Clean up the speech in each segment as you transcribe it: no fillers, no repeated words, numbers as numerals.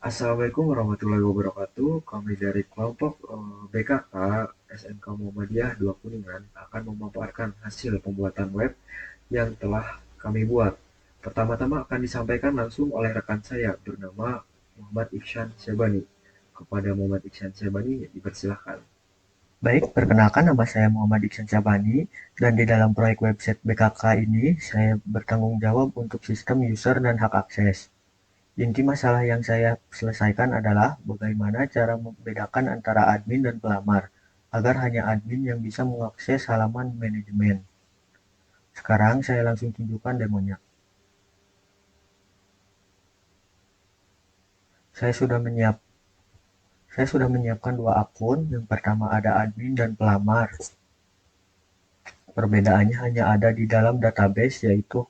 Assalamualaikum warahmatullahi wabarakatuh. Kami dari kelompok BKK SMK Muhammadiyah 2 Kuningan akan memaparkan hasil pembuatan web yang telah kami buat. Pertama-tama akan disampaikan langsung oleh rekan saya bernama Muhammad Iksan Syabani. Kepada Muhammad Iksan Syabani dipersilahkan. Baik, perkenalkan nama saya Muhammad Iksan Syabani dan di dalam proyek website BKK ini saya bertanggung jawab untuk sistem user dan hak akses. Inti masalah yang saya selesaikan adalah bagaimana cara membedakan antara admin dan pelamar, agar hanya admin yang bisa mengakses halaman manajemen. Sekarang saya langsung tunjukkan demonya. Saya sudah menyiap saya sudah menyiapkan dua akun. Yang pertama ada admin dan pelamar. Perbedaannya hanya ada di dalam database, yaitu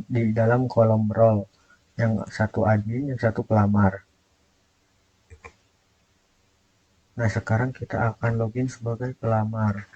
di dalam kolom role. Yang satu admin, yang satu pelamar. Nah, sekarang kita akan login sebagai pelamar.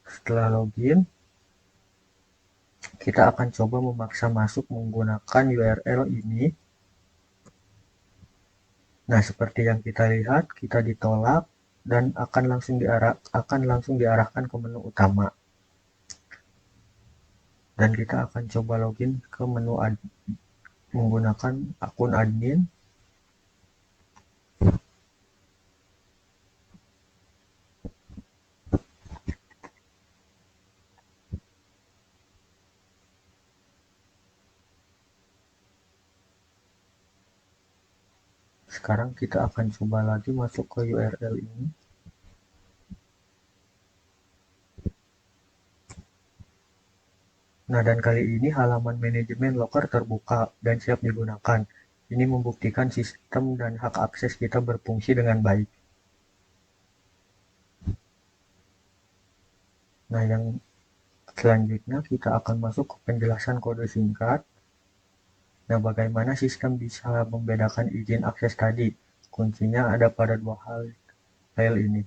Setelah login, kita akan coba memaksa masuk menggunakan URL ini. Nah, seperti yang kita lihat, kita ditolak dan akan langsung diarahkan ke menu utama. Dan kita akan coba login ke menu menggunakan akun admin. Sekarang kita akan coba lagi masuk ke URL ini. Nah, dan kali ini halaman manajemen Locker terbuka dan siap digunakan. Ini membuktikan sistem dan hak akses kita berfungsi dengan baik. Nah, yang selanjutnya kita akan masuk ke penjelasan kode singkat. Nah, bagaimana sistem bisa membedakan izin akses tadi? Kuncinya ada pada dua hal file ini.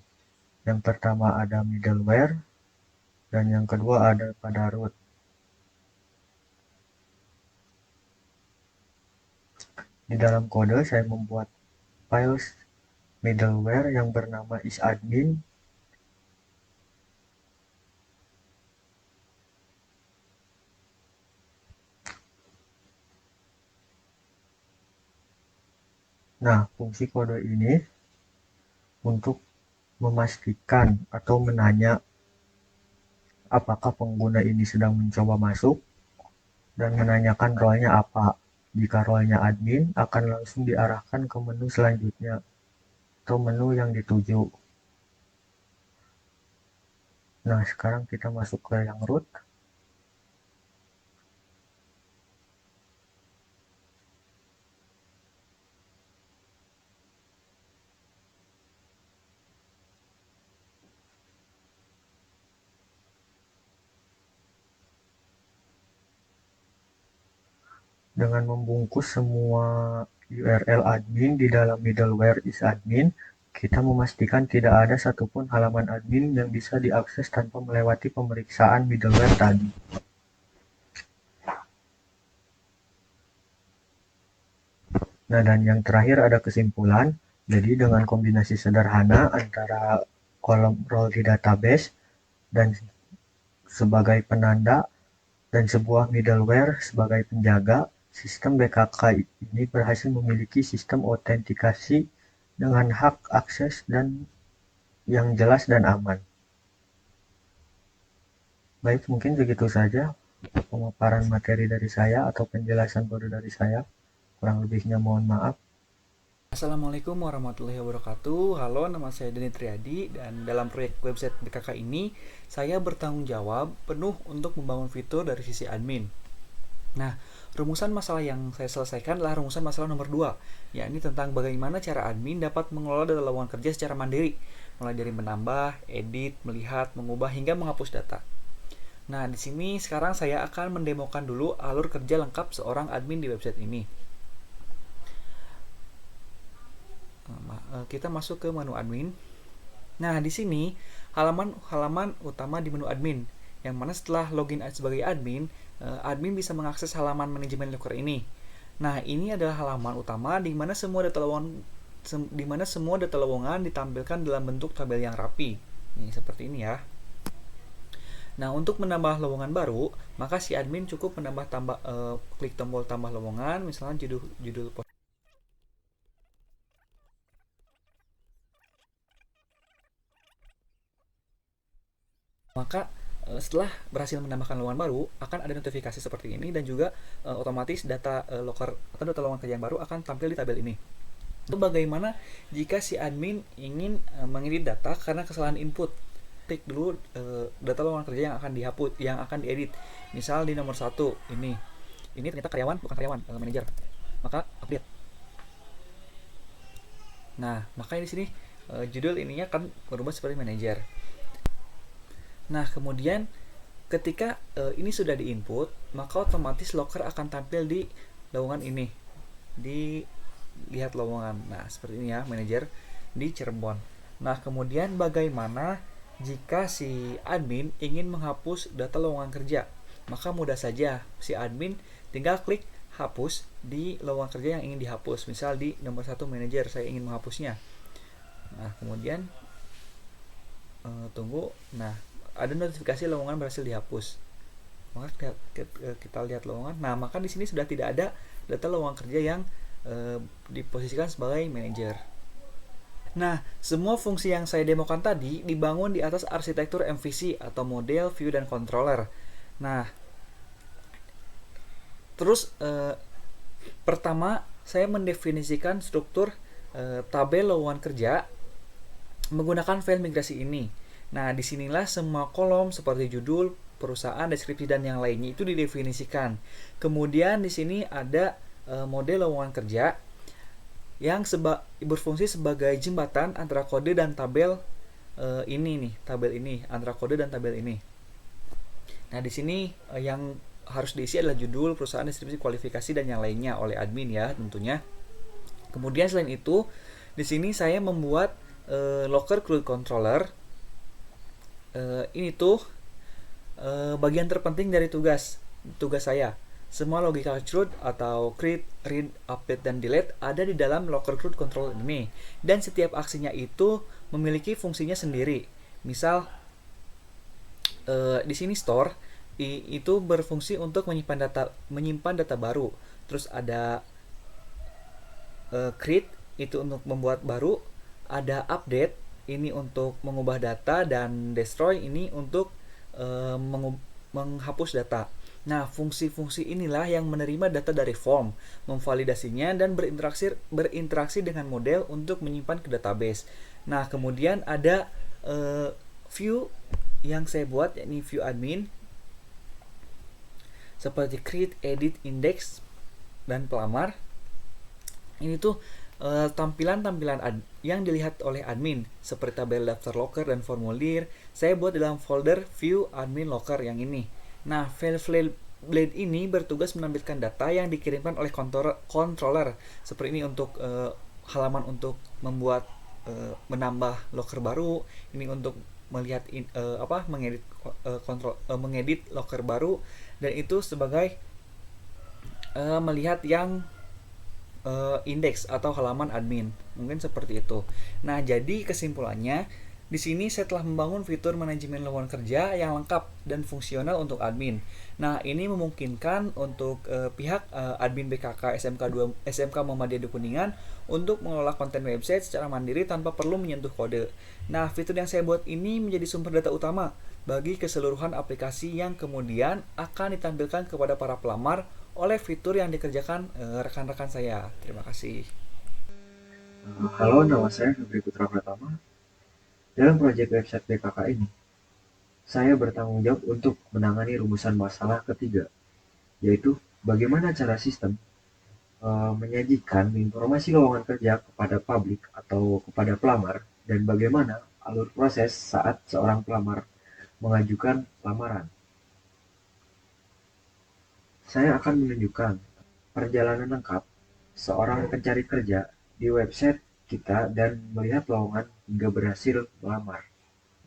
Yang pertama ada middleware, dan yang kedua ada pada root. Di dalam kode saya membuat file middleware yang bernama isadmin. Nah, fungsi kode ini untuk memastikan atau menanya apakah pengguna ini sedang mencoba masuk dan menanyakan role-nya apa. Jika role-nya admin, akan langsung diarahkan ke menu selanjutnya atau menu yang dituju. Nah, sekarang kita masuk ke yang root. Dengan membungkus semua URL admin di dalam middleware isadmin, kita memastikan tidak ada satupun halaman admin yang bisa diakses tanpa melewati pemeriksaan middleware tadi. Nah, dan yang terakhir ada kesimpulan. Jadi dengan kombinasi sederhana antara kolom role di database dan sebagai penanda dan sebuah middleware sebagai penjaga, sistem BKK ini berhasil memiliki sistem autentikasi dengan hak akses dan yang jelas dan aman. Baik, mungkin begitu saja pemaparan materi dari saya atau penjelasan kode dari saya. Kurang lebihnya mohon maaf. Assalamualaikum warahmatullahi wabarakatuh. Halo, nama saya Deni Triadi dan dalam proyek website BKK ini saya bertanggung jawab penuh untuk membangun fitur dari sisi admin. Nah, rumusan masalah yang saya selesaikan adalah rumusan masalah nomor 2, yakni tentang bagaimana cara admin dapat mengelola data lowongan kerja secara mandiri, mulai dari menambah, edit, melihat, mengubah hingga menghapus data. Nah, di sini sekarang saya akan mendemokan dulu alur kerja lengkap seorang admin di website ini. Kita masuk ke menu admin. Nah, di sini halaman utama di menu admin, yang mana setelah login sebagai admin, admin bisa mengakses halaman manajemen locker ini. Nah, ini adalah halaman utama di mana semua data lowongan ditampilkan dalam bentuk tabel yang rapi. Nih, seperti ini ya. Nah, untuk menambah lowongan baru, maka si admin cukup klik tombol tambah lowongan, misalnya judul post. Maka setelah berhasil menambahkan lowongan baru, akan ada notifikasi seperti ini dan juga otomatis data locker atau data lowongan kerja yang baru akan tampil di tabel ini. Itu bagaimana jika si admin ingin mengedit data karena kesalahan input. Klik dulu data lowongan kerja yang akan dihapus, yang akan diedit. Misal di nomor 1 ini ternyata karyawan bukan karyawan, manajer. Maka update. Nah, maka di sini judul ininya akan berubah seperti manajer. Nah, kemudian ketika ini sudah diinput, maka otomatis locker akan tampil di lowongan ini. Di lihat lowongan. Nah, seperti ini ya, manajer di Cirebon. Nah, kemudian bagaimana jika si admin ingin menghapus data lowongan kerja? Maka mudah saja, si admin tinggal klik hapus di lowongan kerja yang ingin dihapus. Misal di nomor 1 manajer, saya ingin menghapusnya. Nah, kemudian tunggu. Nah, ada notifikasi lowongan berhasil dihapus. Maka kita lihat lowongan. Nah, maka di sini sudah tidak ada data lowongan kerja yang diposisikan sebagai manajer. Nah, semua fungsi yang saya demokan tadi dibangun di atas arsitektur MVC atau model, view, dan controller. Nah, terus pertama saya mendefinisikan struktur tabel lowongan kerja menggunakan file migrasi ini. Nah, disinilah semua kolom seperti judul, perusahaan, deskripsi, dan yang lainnya itu didefinisikan. Kemudian di sini ada model lowongan kerja yang berfungsi sebagai jembatan antara kode dan tabel tabel ini antara kode dan tabel ini. Nah, di sini yang harus diisi adalah judul, perusahaan, deskripsi, kualifikasi, dan yang lainnya oleh admin ya tentunya. Kemudian selain itu, di sini saya membuat locker CRUD controller. Ini tuh bagian terpenting dari tugas saya. Semua logika CRUD atau create, read, update, dan delete ada di dalam locker CRUD controller ini. Dan setiap aksinya itu memiliki fungsinya sendiri. Misal di sini store itu berfungsi untuk menyimpan data baru. Terus ada create itu untuk membuat baru, ada update ini untuk mengubah data, dan destroy ini untuk menghapus data. Nah, fungsi-fungsi inilah yang menerima data dari form, memvalidasinya, dan berinteraksi dengan model untuk menyimpan ke database. Nah, kemudian ada view yang saya buat, yakni view admin, seperti create, edit, index, dan pelamar. Ini tuh tampilan-tampilan yang dilihat oleh admin, seperti tabel daftar locker dan formulir, saya buat dalam folder view admin locker yang ini. Nah, file blade ini bertugas menampilkan data yang dikirimkan oleh controller. Seperti ini untuk halaman untuk membuat menambah locker baru, ini untuk melihat mengedit locker baru, dan itu sebagai melihat yang indeks atau halaman admin. Mungkin seperti itu. Nah, jadi kesimpulannya di sini saya telah membangun fitur manajemen lowongan kerja yang lengkap dan fungsional untuk admin. Nah, ini memungkinkan untuk pihak admin BKK SMK Muhammadiyah di Kuningan untuk mengelola konten website secara mandiri tanpa perlu menyentuh kode. Nah, fitur yang saya buat ini menjadi sumber data utama bagi keseluruhan aplikasi yang kemudian akan ditampilkan kepada para pelamar oleh fitur yang dikerjakan rekan-rekan saya. Terima kasih. Halo, nama saya Febri Putra Pratama. Dalam proyek website BKK ini, saya bertanggung jawab untuk menangani rumusan masalah ketiga, yaitu bagaimana cara sistem menyajikan informasi lowongan kerja kepada publik atau kepada pelamar, dan bagaimana alur proses saat seorang pelamar mengajukan lamaran. Saya akan menunjukkan perjalanan lengkap seorang pencari kerja di website kita dan melihat lowongan hingga berhasil melamar.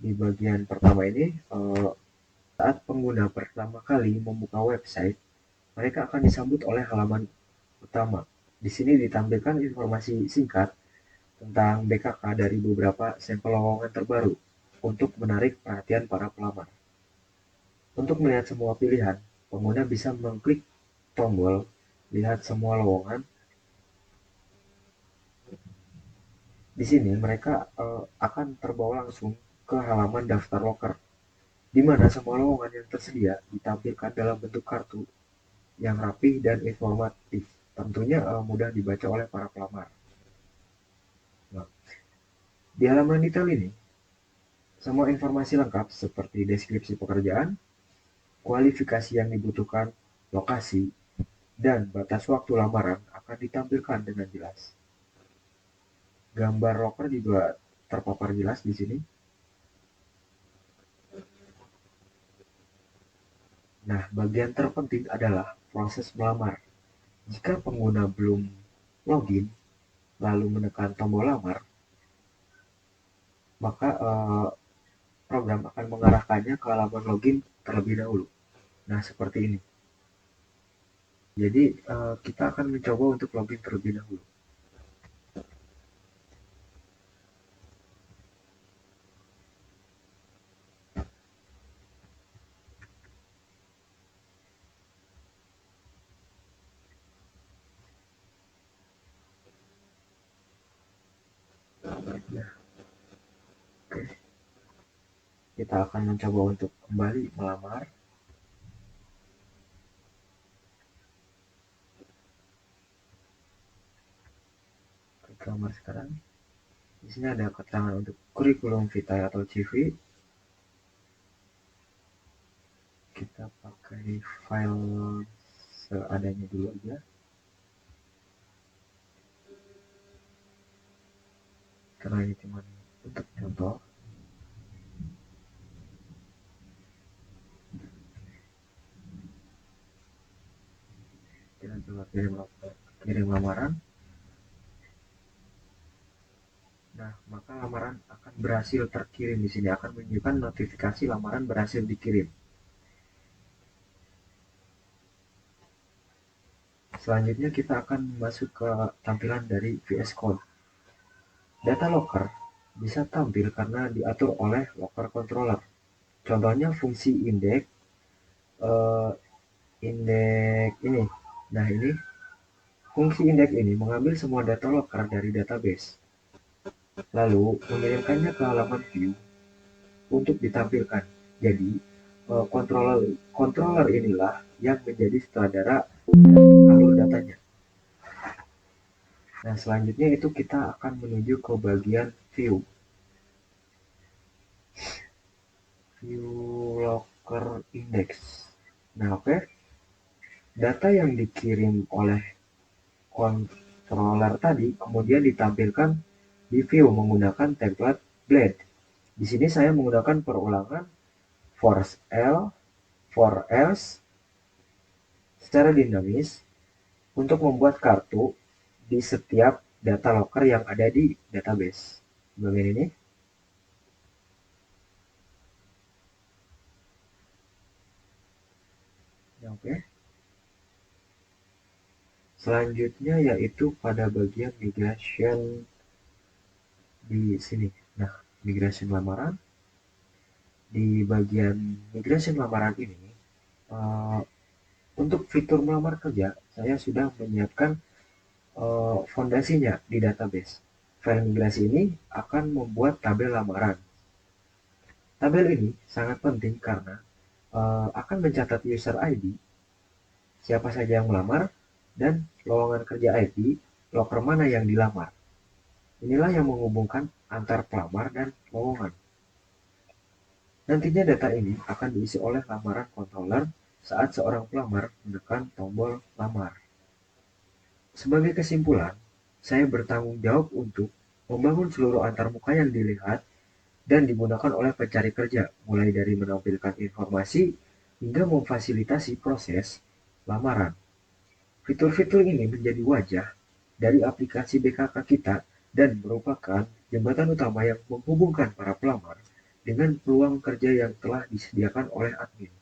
Di bagian pertama ini, saat pengguna pertama kali membuka website, mereka akan disambut oleh halaman utama. Di sini ditampilkan informasi singkat tentang BKK dari beberapa sampel lowongan terbaru untuk menarik perhatian para pelamar. Untuk melihat semua pilihan, pengguna bisa mengklik tombol "Lihat semua lowongan". Di sini mereka akan terbawa langsung ke halaman daftar loker, di mana semua lowongan yang tersedia ditampilkan dalam bentuk kartu yang rapi dan informatif. Tentunya mudah dibaca oleh para pelamar. Nah, di halaman detail ini, semua informasi lengkap seperti deskripsi pekerjaan, kualifikasi yang dibutuhkan, lokasi, dan batas waktu lamaran akan ditampilkan dengan jelas. Gambar loker juga terpapar jelas di sini. Nah, bagian terpenting adalah proses melamar. Jika pengguna belum login, lalu menekan tombol lamar, maka program akan mengarahkannya ke halaman login terlebih dahulu. Nah, seperti ini. Jadi, kita akan mencoba untuk login terlebih dahulu. Nah, oke. Kita akan mencoba untuk kembali melamar. Klik lamar sekarang. Di sini ada keterangan untuk kurikulum vitae atau CV. Kita pakai file seadanya dulu aja. Karena ini cuma untuk contoh. Kita coba kirim lamaran. Nah, maka lamaran akan berhasil terkirim. Di sini akan menunjukkan notifikasi lamaran berhasil dikirim. Selanjutnya kita akan masuk ke tampilan dari VS Code. Data locker bisa tampil karena diatur oleh locker controller. Contohnya fungsi index, indeks ini. Nah, ini fungsi indeks ini mengambil semua data locker dari database, lalu mengirimkannya ke halaman view untuk ditampilkan. Jadi, controller inilah yang menjadi sutradara alur datanya. Nah, selanjutnya itu kita akan menuju ke bagian view. View locker index. Nah, oke. Data yang dikirim oleh controller tadi kemudian ditampilkan di view menggunakan template blade. Di sini saya menggunakan perulangan for L, for else secara dinamis untuk membuat kartu di setiap data locker yang ada di database. Bagian ini. Ya, oke. Selanjutnya yaitu pada bagian migration di sini. Nah, migration lamaran. Di bagian migration lamaran ini, untuk fitur melamar kerja, saya sudah menyiapkan fondasinya di database. File migrasi ini akan membuat tabel lamaran. Tabel ini sangat penting karena akan mencatat user ID, siapa saja yang melamar, dan lowongan kerja ID, loker mana yang dilamar. Inilah yang menghubungkan antar pelamar dan lowongan. Nantinya data ini akan diisi oleh lamaran controller saat seorang pelamar menekan tombol lamar. Sebagai kesimpulan, saya bertanggung jawab untuk membangun seluruh antarmuka yang dilihat dan digunakan oleh pencari kerja, mulai dari menampilkan informasi hingga memfasilitasi proses lamaran. Fitur-fitur ini menjadi wajah dari aplikasi BKK kita dan merupakan jembatan utama yang menghubungkan para pelamar dengan peluang kerja yang telah disediakan oleh admin.